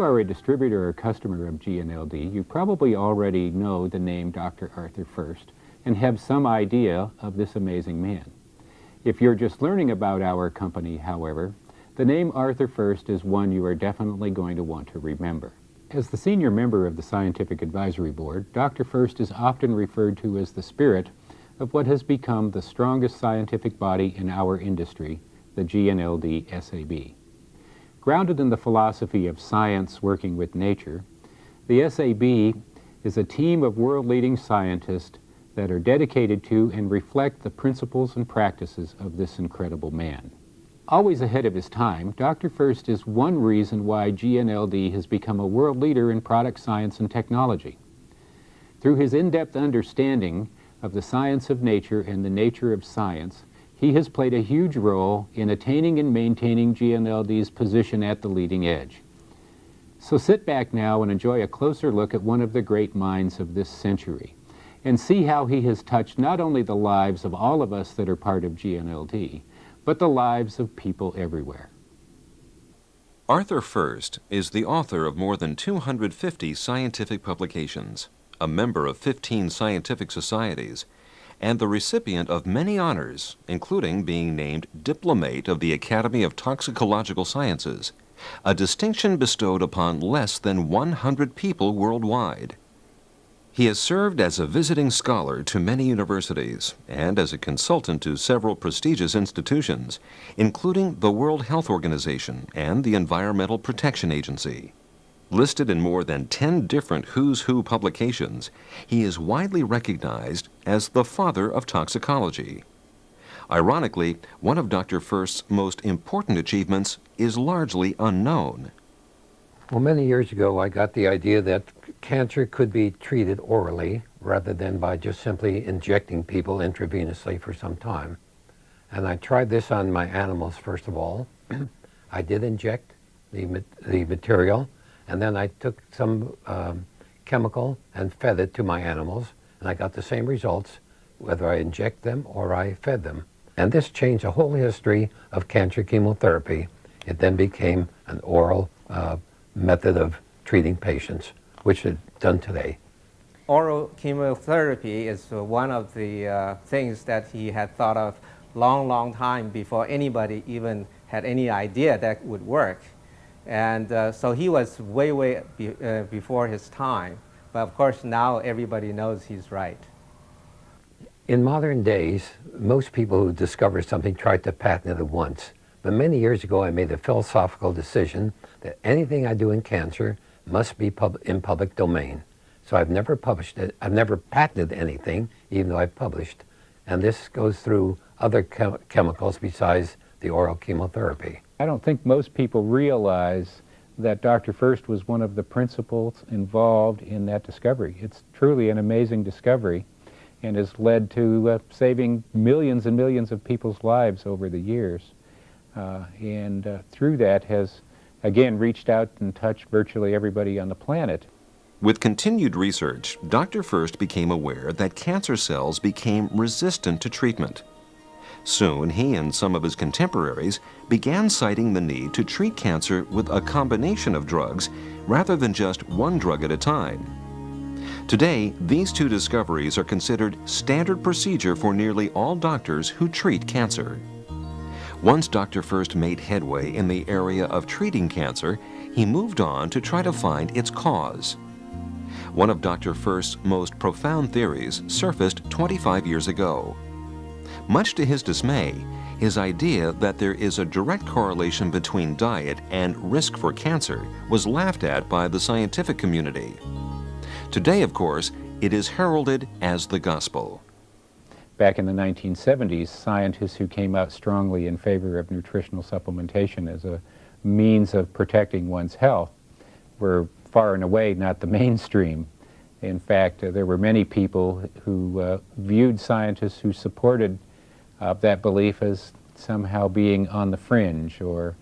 are a distributor or customer of GNLD, you probably already know the name Dr. Arthur FURST and have some idea of this amazing man. If you're just learning about our company, however, the name Arthur FURST is one you are definitely going to want to remember. As the senior member of the Scientific Advisory Board, Dr. FURST is often referred to as the spirit of what has become the strongest scientific body in our industry, the GNLD SAB. Grounded in the philosophy of science working with nature, the SAB is a team of world-leading scientists that are dedicated to and reflect the principles and practices of this incredible man. Always ahead of his time, Dr. FURST is one reason why GNLD has become a world leader in product science and technology. Through his in-depth understanding of the science of nature and the nature of science, he has played a huge role in attaining and maintaining GNLD's position at the leading edge. So sit back now and enjoy a closer look at one of the great minds of this century, and see how he has touched not only the lives of all of us that are part of GNLD, but the lives of people everywhere. Arthur FURST is the author of more than 250 scientific publications, a member of 15 scientific societies, and the recipient of many honors, including being named Diplomate of the Academy of Toxicological Sciences, a distinction bestowed upon less than 100 people worldwide. He has served as a visiting scholar to many universities and as a consultant to several prestigious institutions, including the World Health Organization and the Environmental Protection Agency. Listed in more than 10 different Who's Who publications, he is widely recognized as the father of toxicology. Ironically, one of Dr. FURST's most important achievements is largely unknown. Well, many years ago, I got the idea that cancer could be treated orally rather than by just simply injecting people intravenously for some time. And I tried this on my animals first of all. I did inject the material, and then I took some chemical and fed it to my animals, and I got the same results whether I inject them or I fed them. And this changed the whole history of cancer chemotherapy. It then became an oral method of treating patients, which is done today. Oral chemotherapy is one of the things that he had thought of long time before anybody even had any idea that would work. And so he was way before his time. But of course now everybody knows he's right. In modern days, most people who discover something try to patent it at once. But many years ago I made a philosophical decision that anything I do in cancer must be in public domain. So I've never published it, I've never patented anything, even though I've published. And this goes through other chemicals besides the oral chemotherapy. I don't think most people realize that Dr. FURST was one of the principals involved in that discovery. It's truly an amazing discovery and has led to saving millions and millions of people's lives over the years. Through that has, again, reached out and touched virtually everybody on the planet. With continued research, Dr. FURST became aware that cancer cells became resistant to treatment. Soon, he and some of his contemporaries began citing the need to treat cancer with a combination of drugs rather than just one drug at a time. Today, these two discoveries are considered standard procedure for nearly all doctors who treat cancer. Once Dr. FURST made headway in the area of treating cancer, he moved on to try to find its cause. One of Dr. FURST's most profound theories surfaced 25 years ago. Much to his dismay, his idea that there is a direct correlation between diet and risk for cancer was laughed at by the scientific community. Today, of course, it is heralded as the gospel. Back in the 1970s, scientists who came out strongly in favor of nutritional supplementation as a means of protecting one's health were far and away not the mainstream. In fact, there were many people who viewed scientists who supported that belief as somehow being on the fringe, or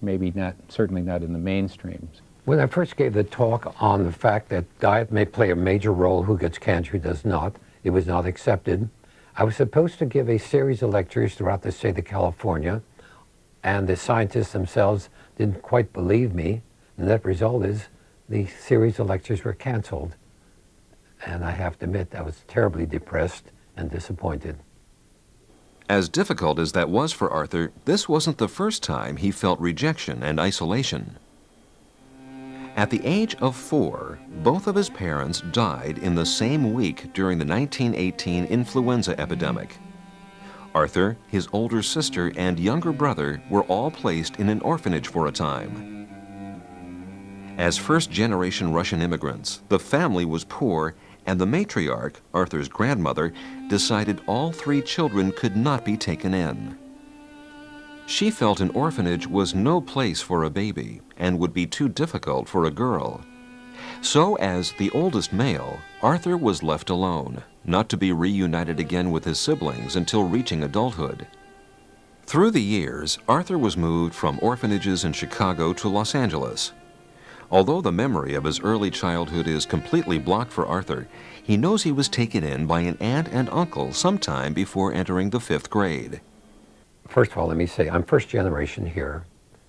maybe not, certainly not in the mainstream. When I first gave the talk on the fact that diet may play a major role, who gets cancer, who does not, it was not accepted. I was supposed to give a series of lectures throughout the state of California, and the scientists themselves didn't quite believe me. The net result is the series of lectures were canceled. And I have to admit, I was terribly depressed and disappointed. As difficult as that was for Arthur, this wasn't the first time he felt rejection and isolation. At the age of 4, both of his parents died in the same week during the 1918 influenza epidemic. Arthur, his older sister, and younger brother were all placed in an orphanage for a time. As first-generation Russian immigrants, the family was poor, and the matriarch, Arthur's grandmother, decided all 3 children could not be taken in. She felt an orphanage was no place for a baby and would be too difficult for a girl. So, as the oldest male, Arthur was left alone, not to be reunited again with his siblings until reaching adulthood. Through the years, Arthur was moved from orphanages in Chicago to Los Angeles. Although the memory of his early childhood is completely blocked for Arthur, he knows he was taken in by an aunt and uncle sometime before entering the 5th grade. First of all, let me say, I'm first generation here.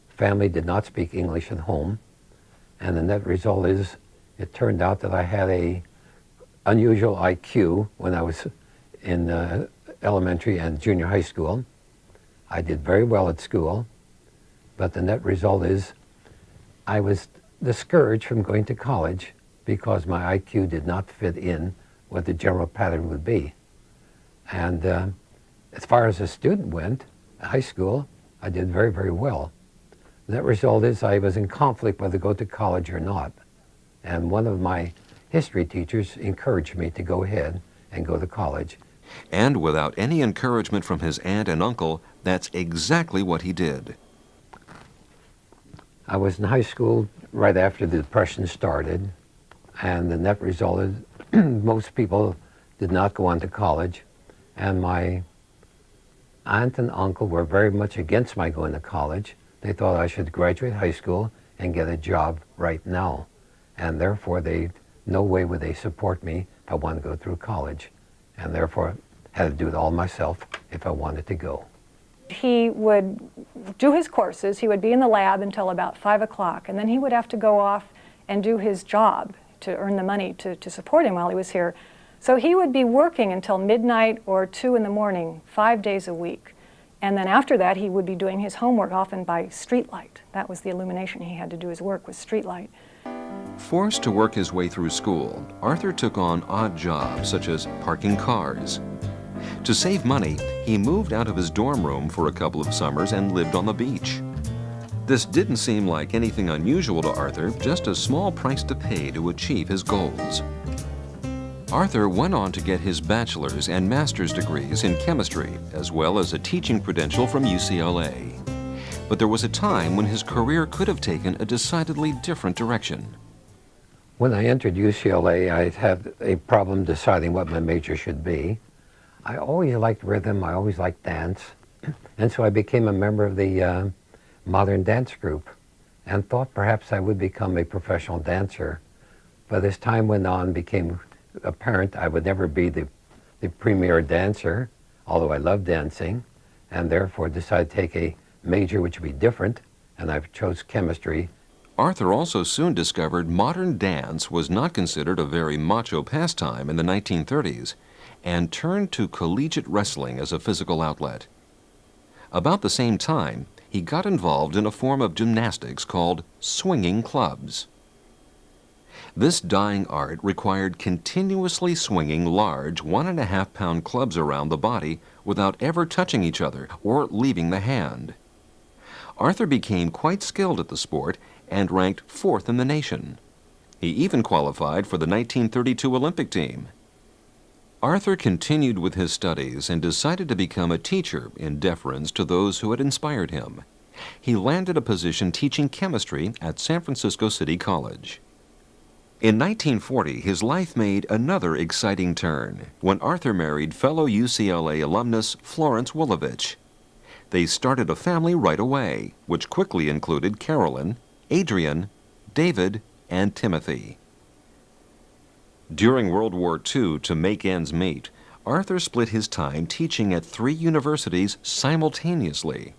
Family did not speak English at home, and the net result is it turned out that I had a unusual IQ when I was in elementary and junior high school. I did very well at school, but the net result is I was discouraged from going to college because my IQ did not fit in what the general pattern would be. And as far as a student went, high school, I did very, very well. The net result is I was in conflict whether to go to college or not. And one of my history teachers encouraged me to go ahead and go to college. And without any encouragement from his aunt and uncle, that's exactly what he did. I was in high school right after the Depression started, and the net result is most people did not go on to college, and my aunt and uncle were very much against my going to college. They thought I should graduate high school and get a job right now, and therefore no way would they support me if I wanted to go through college, and therefore had to do it all myself if I wanted to go. He would do his courses, he would be in the lab until about 5 o'clock, and then he would have to go off and do his job to earn the money to support him while he was here. So he would be working until midnight or 2 in the morning, 5 days a week. And then after that, he would be doing his homework often by streetlight. That was the illumination he had to do his work with streetlight. Forced to work his way through school, Arthur took on odd jobs such as parking cars. To save money, he moved out of his dorm room for a couple of summers and lived on the beach. This didn't seem like anything unusual to Arthur, just a small price to pay to achieve his goals. Arthur went on to get his bachelor's and master's degrees in chemistry, as well as a teaching credential from UCLA. But there was a time when his career could have taken a decidedly different direction. When I entered UCLA, I had a problem deciding what my major should be. I always liked rhythm, I always liked dance, and so I became a member of the modern dance group and thought perhaps I would become a professional dancer. But as time went on, became apparent I would never be the premier dancer, although I love dancing, and therefore decided to take a major which would be different, and I chose chemistry. Arthur also soon discovered modern dance was not considered a very macho pastime in the 1930s, and turned to collegiate wrestling as a physical outlet. About the same time, he got involved in a form of gymnastics called swinging clubs. This dying art required continuously swinging large 1.5-pound clubs around the body without ever touching each other or leaving the hand. Arthur became quite skilled at the sport and ranked 4th in the nation. He even qualified for the 1932 Olympic team. Arthur continued with his studies and decided to become a teacher in deference to those who had inspired him. He landed a position teaching chemistry at San Francisco City College. In 1940, his life made another exciting turn when Arthur married fellow UCLA alumnus Florence Wolovich. They started a family right away, which quickly included Carolyn, Adrian, David, and Timothy. During World War II, to make ends meet, Arthur split his time teaching at 3 universities simultaneously.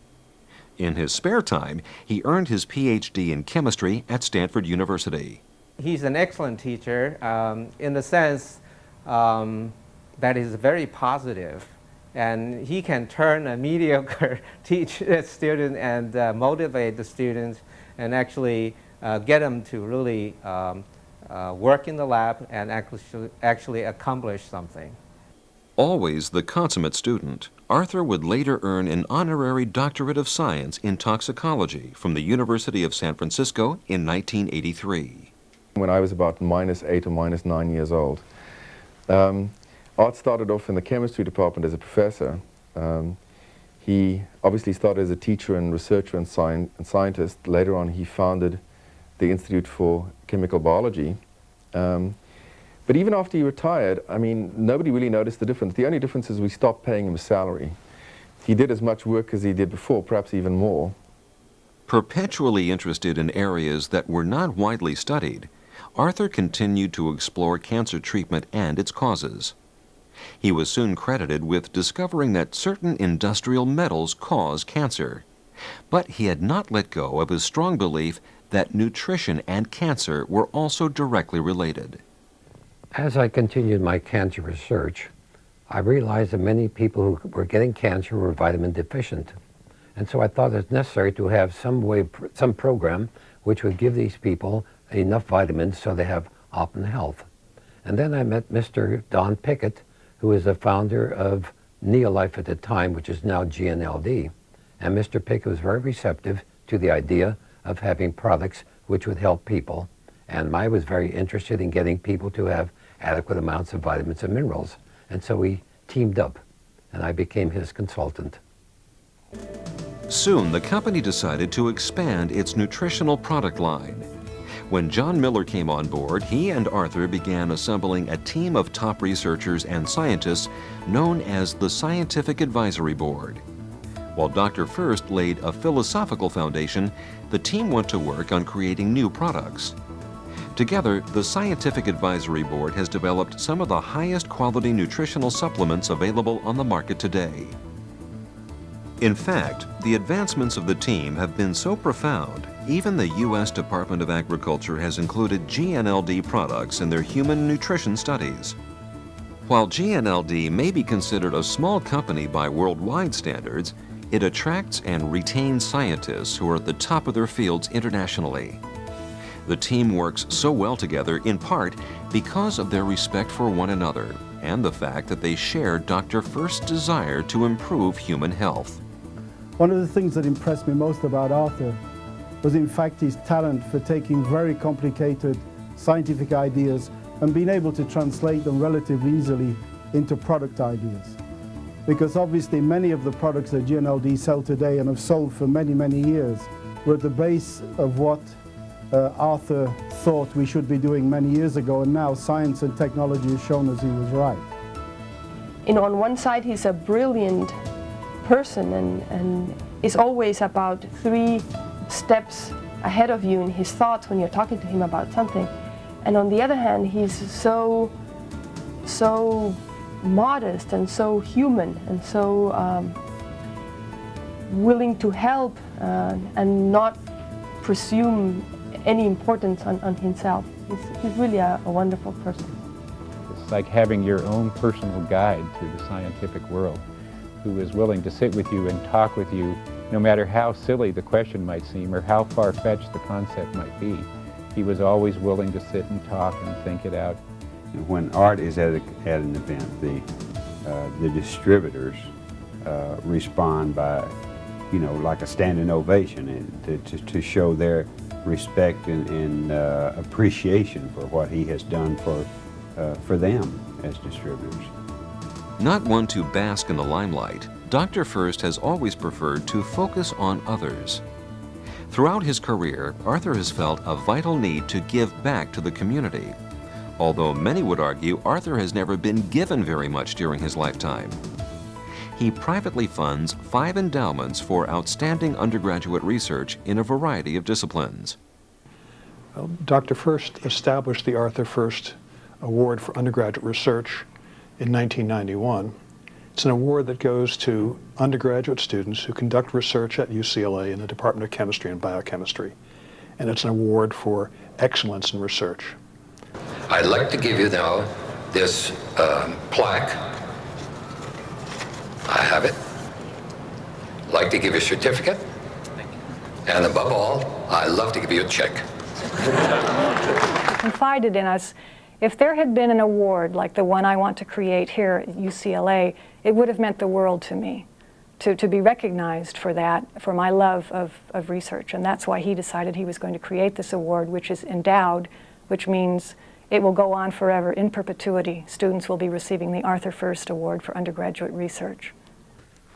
In his spare time, he earned his PhD in chemistry at Stanford University. he's an excellent teacher in the sense that is very positive, and he can turn a mediocre student and motivate the students and actually get them to really work in the lab and actually accomplish something. Always the consummate student, Arthur would later earn an honorary doctorate of science in toxicology from the University of San Francisco in 1983. When I was about -8 or -9 years old, Art started off in the chemistry department as a professor. He obviously started as a teacher and researcher and scientist. Later on he founded the Institute for Chemical Biology. But even after he retired, I mean, nobody really noticed the difference. The only difference is we stopped paying him a salary. He did as much work as he did before, perhaps even more. Perpetually interested in areas that were not widely studied, Arthur continued to explore cancer treatment and its causes. He was soon credited with discovering that certain industrial metals cause cancer. But he had not let go of his strong belief that nutrition and cancer were also directly related. As I continued my cancer research, I realized that many people who were getting cancer were vitamin deficient. And so I thought it was necessary to have some program which would give these people enough vitamins so they have optimal health. And then I met Mr. Don Pickett, who is the founder of NeoLife at the time, which is now GNLD. And Mr. Pickett was very receptive to the idea of having products which would help people. And I was very interested in getting people to have adequate amounts of vitamins and minerals. And so we teamed up, and I became his consultant. Soon, the company decided to expand its nutritional product line. When John Miller came on board, he and Arthur began assembling a team of top researchers and scientists known as the Scientific Advisory Board. While Dr. FURST laid a philosophical foundation, the team went to work on creating new products. Together, the Scientific Advisory Board has developed some of the highest quality nutritional supplements available on the market today. In fact, the advancements of the team have been so profound, even the U.S. Department of Agriculture has included GNLD products in their human nutrition studies. While GNLD may be considered a small company by worldwide standards, it attracts and retains scientists who are at the top of their fields internationally. The team works so well together in part because of their respect for one another and the fact that they share Dr. FURST's desire to improve human health. One of the things that impressed me most about Arthur was in fact his talent for taking very complicated scientific ideas and being able to translate them relatively easily into product ideas. Because obviously many of the products that GNLD sell today and have sold for many, many years were at the base of what Arthur thought we should be doing many years ago, and now science and technology has shown us he was right. You know, on one side he's a brilliant person and is always about 3 steps ahead of you in his thoughts when you're talking to him about something. And on the other hand, he's so modest and so human and so willing to help and not presume any importance on himself. He's really a wonderful person. It's like having your own personal guide through the scientific world, who is willing to sit with you and talk with you, no matter how silly the question might seem or how far-fetched the concept might be. He was always willing to sit and talk and think it out. When Art is at an event, the distributors respond by, you know, like a standing ovation, and to show their respect and appreciation for what he has done for them as distributors. Not one to bask in the limelight, Dr. FURST has always preferred to focus on others. Throughout his career, Arthur has felt a vital need to give back to the community. Although many would argue Arthur has never been given very much during his lifetime. He privately funds 5 endowments for outstanding undergraduate research in a variety of disciplines. Well, Dr. FURST established the Arthur FURST Award for Undergraduate Research in 1991. It's an award that goes to undergraduate students who conduct research at UCLA in the Department of Chemistry and Biochemistry. And it's an award for excellence in research. I'd like to give you now this plaque. I have it. I'd like to give you a certificate. And above all, I'd love to give you a check. Confided in us. If there had been an award like the one I want to create here at UCLA, it would have meant the world to me, to be recognized for that, for my love of research. And that's why he decided he was going to create this award, which is endowed, which means it will go on forever, in perpetuity. Students will be receiving the Arthur FURST Award for undergraduate research.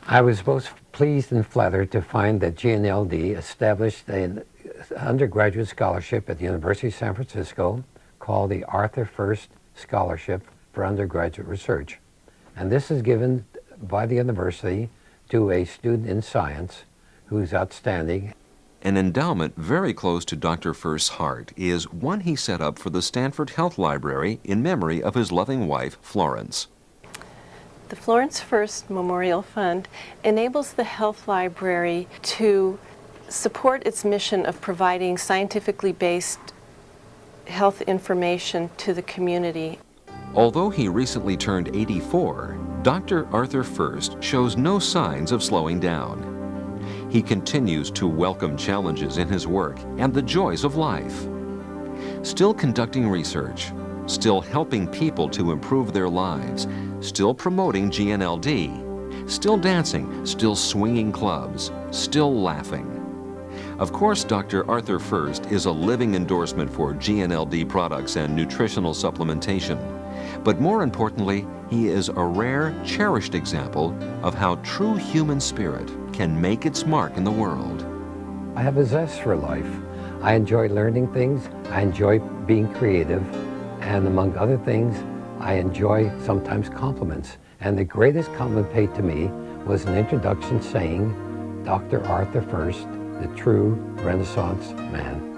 I was both pleased and flattered to find that GNLD established an undergraduate scholarship at the University of San Francisco called the Arthur FURST Scholarship for Undergraduate Research. And this is given by the university to a student in science who's outstanding. An endowment very close to Dr. FURST's heart is one he set up for the Stanford Health Library in memory of his loving wife, Florence. The Florence FURST Memorial Fund enables the Health Library to support its mission of providing scientifically based health information to the community. Although he recently turned 84, Dr. Arthur FURST shows no signs of slowing down. He continues to welcome challenges in his work and the joys of life. Still conducting research, still helping people to improve their lives, still promoting GNLD, still dancing, still swinging clubs, still laughing. Of course, Dr. Arthur FURST is a living endorsement for GNLD products and nutritional supplementation. But more importantly, he is a rare, cherished example of how true human spirit can make its mark in the world. I have a zest for life. I enjoy learning things. I enjoy being creative. And among other things, I enjoy sometimes compliments. And the greatest compliment paid to me was an introduction saying, Dr. Arthur FURST, the true Renaissance man.